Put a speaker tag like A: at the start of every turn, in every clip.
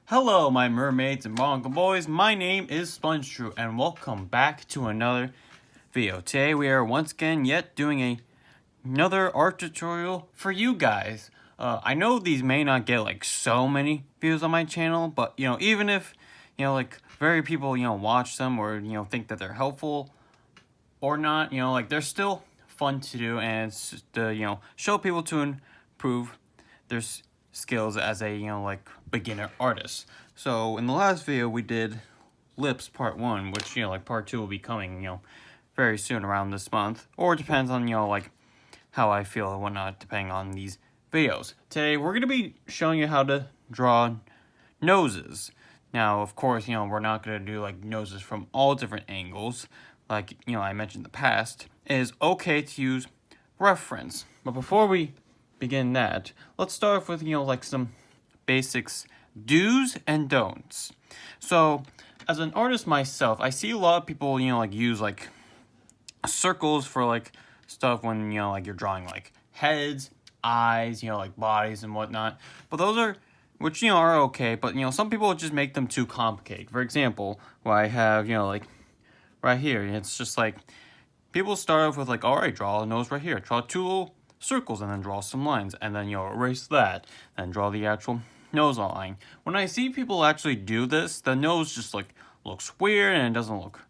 A: Hello, my mermaids and manga boys. My name is SpongeBob, and welcome back to another video. Today we are once again doing another art tutorial for you guys. I know these may not get like so many views on my channel, but even if like very people watch them or think that they're helpful or not, like they're still fun to do, and it's just to show people to improve their skills as a like beginner artist. So in the last video we did lips part 1, which like part 2 will be coming very soon around this month, or it depends on like how I feel and whatnot depending on these videos. Today we're gonna be showing you how to draw noses. Now of course we're not gonna do like noses from all different angles like I mentioned in the past. It is okay to use reference, but before we begin that, let's start off with like some basics, do's and don'ts. So as an artist myself, I see a lot of people like use like circles for like stuff when like you're drawing like heads, eyes, like bodies and whatnot. But those are which are okay, but some people just make them too complicated. For example, what I have like right here, it's just like people start off with like, alright, draw a nose right here, draw two little circles and then draw some lines, and then erase that and draw the actual nose line. When I see people actually do this, the nose just like looks weird and it doesn't look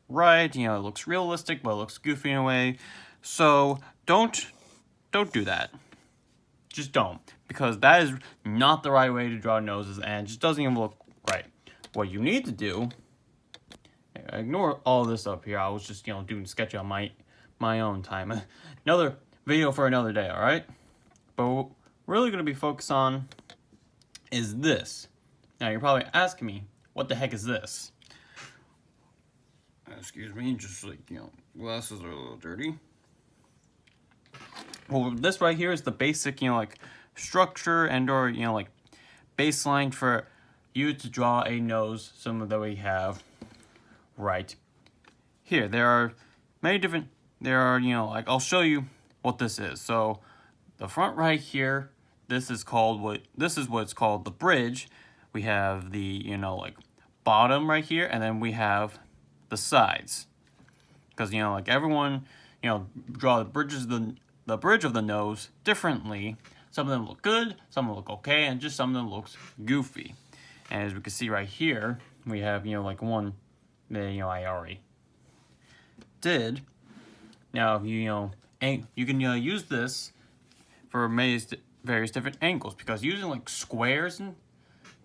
A: right. It looks realistic but it looks goofy in a way. So don't do that. Just don't, because that is not the right way to draw noses and it just doesn't even look right. What you need to do, ignore all this up here, I was just doing sketch on my own time. Another video for another day, alright? But what we're really going to be focused on is this. Now you're probably asking me, what the heck is this? Excuse me, just like, glasses are a little dirty. Well, this right here is the basic, like, structure and or, like, baseline for you to draw a nose, similar that we have right here. There are many different, like, I'll show you what this is. So the front right here, this is what it's called, the bridge. We have the like bottom right here, and then we have the sides, because like everyone draw the bridge of the nose differently. Some of them look good, some of them look okay, and just some of them looks goofy. And as we can see right here, we have like one that I already did. Now you can use this for various different angles, because using like squares and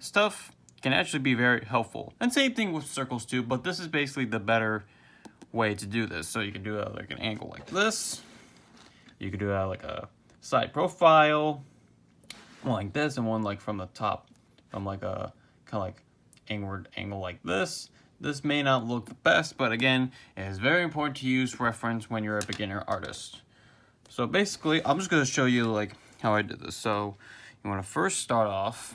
A: stuff can actually be very helpful. And same thing with circles too, but this is basically the better way to do this. So you can do it like an angle like this. You could do that like a side profile, one like this, and one like from the top, from like a kind of like inward angle like this. This may not look the best, but again, it is very important to use reference when you're a beginner artist. So basically, I'm just going to show you like how I did this. So you want to first start off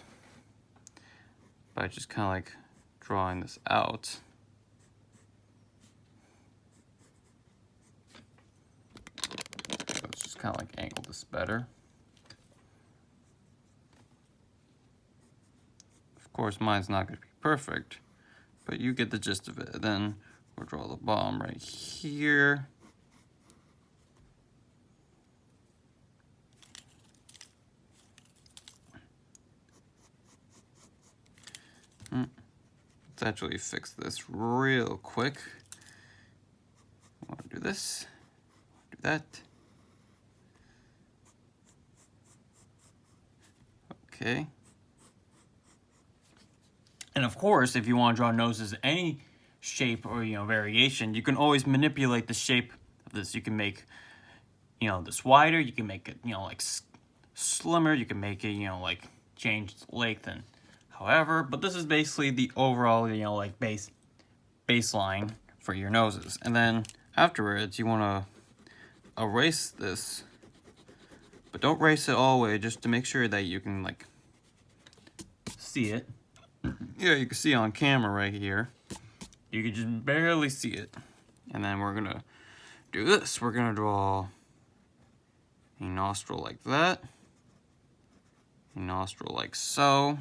A: by just kind of like drawing this out. Let's just kind of like angle this better. Of course, mine's not going to be perfect, but you get the gist of it. Then we'll draw the bottom right here. Let's actually fix this real quick. I want to do this, do that. Okay. And of course, if you want to draw noses any shape or variation, you can always manipulate the shape of this. You can make this wider, you can make it like slimmer, you can make it like change its length and however, but this is basically the overall like baseline for your noses. And then afterwards you want to erase this, but don't erase it all the way, just to make sure that you can like see it. Yeah, you can see on camera right here. You can just barely see it. And then we're gonna do this. We're gonna draw a nostril like that, a nostril like so,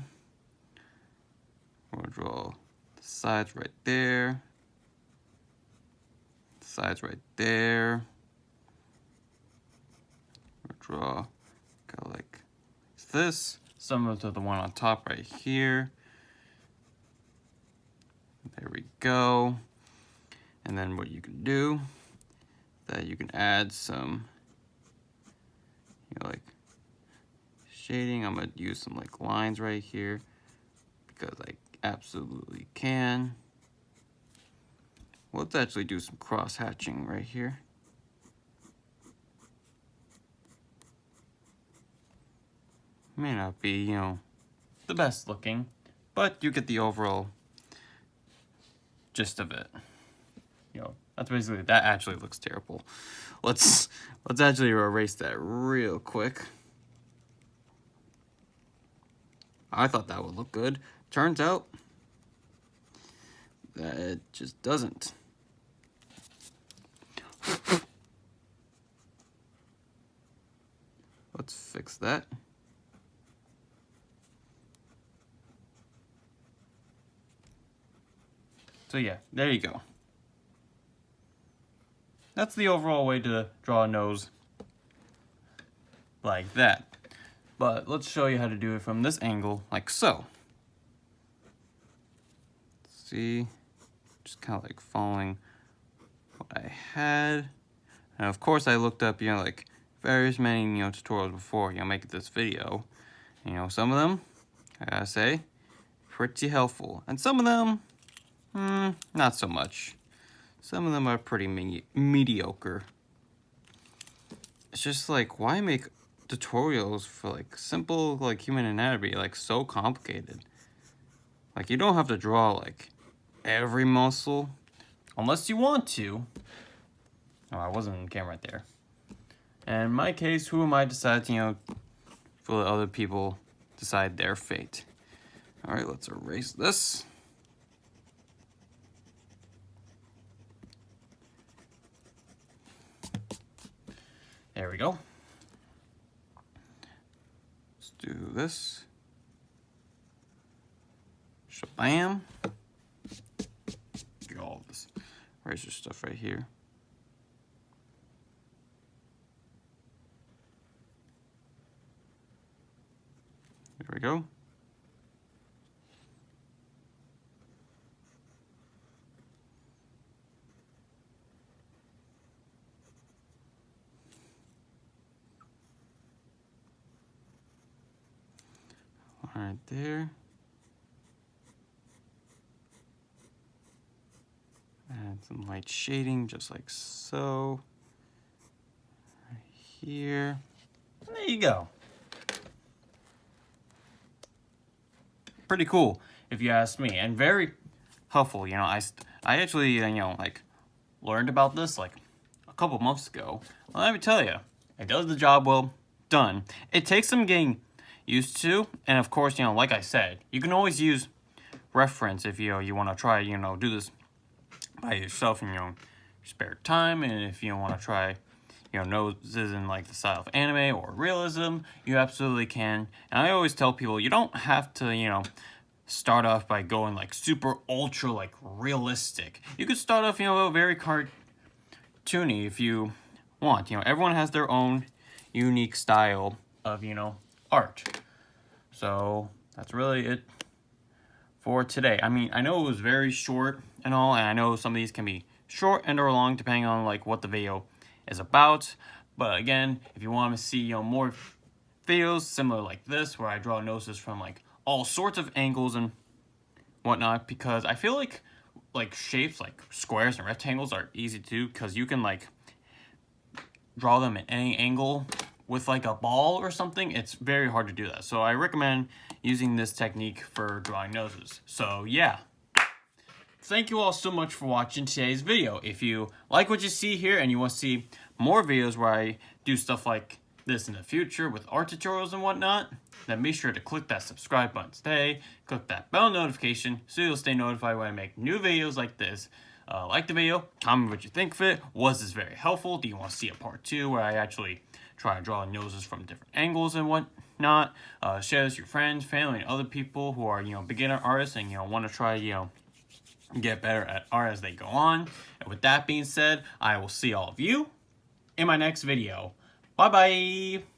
A: We'll draw the sides right there. The sides right there. We'll draw kind of like this, similar to the one on top right here. There we go. And then what you can do, that you can add some, like shading. I'm gonna use some like lines right here because I absolutely can. Let's actually do some cross hatching right here. May not be, the best looking, but you get the overall gist of it. That's basically, that actually looks terrible. Let's actually erase that real quick. I thought that would look good. Turns out that it just doesn't. Let's fix that. So yeah, there you go. That's the overall way to draw a nose like that. But let's show you how to do it from this angle, like so. See, just kind of like following what I had. And of course I looked up, like various many, tutorials before, making this video. Some of them, I gotta say, pretty helpful. And some of them, not so much. Some of them are pretty mediocre. It's just like, why make tutorials for like simple like human anatomy like so complicated? Like, you don't have to draw like every muscle unless you want to. Oh, I wasn't in camera right there. And in my case, who am I to decide, for other people decide their fate? All right, let's erase this. There we go. Let's do this. Shabam. Get all this eraser stuff right here. There we go. Right there. Add some light shading, just like so. Right here. And there you go. Pretty cool, if you ask me, and very helpful. I actually, like learned about this like a couple months ago. Well, let me tell you, it does the job well done. It takes some getting used to, and of course, like I said, you can always use reference if you want to try, do this by yourself in your spare time. And if you want to try, noses in like the style of anime or realism, you absolutely can. And I always tell people, you don't have to, start off by going like super ultra like realistic. You could start off, very cartoony if you want. Everyone has their own unique style of, art. So that's really it for today. I mean, I know it was very short and all, and I know some of these can be short and or long depending on like what the video is about. But again, if you want to see more videos similar like this, where I draw noses from like all sorts of angles and whatnot, because I feel like shapes like squares and rectangles are easy to do, because you can like draw them at any angle. With like a ball or something, it's very hard to do that. So I recommend using this technique for drawing noses. So yeah. Thank you all so much for watching today's video. If you like what you see here and you want to see more videos where I do stuff like this in the future with art tutorials and whatnot, then be sure to click that subscribe button today. Click that bell notification so you'll stay notified when I make new videos like this. Like the video, comment what you think of it. Was this very helpful? Do you want to see a part 2 where I actually try to draw noses from different angles and not, share this with your friends, family, and other people who are, beginner artists and, want to try, get better at art as they go on. And with that being said, I will see all of you in my next video. Bye-bye!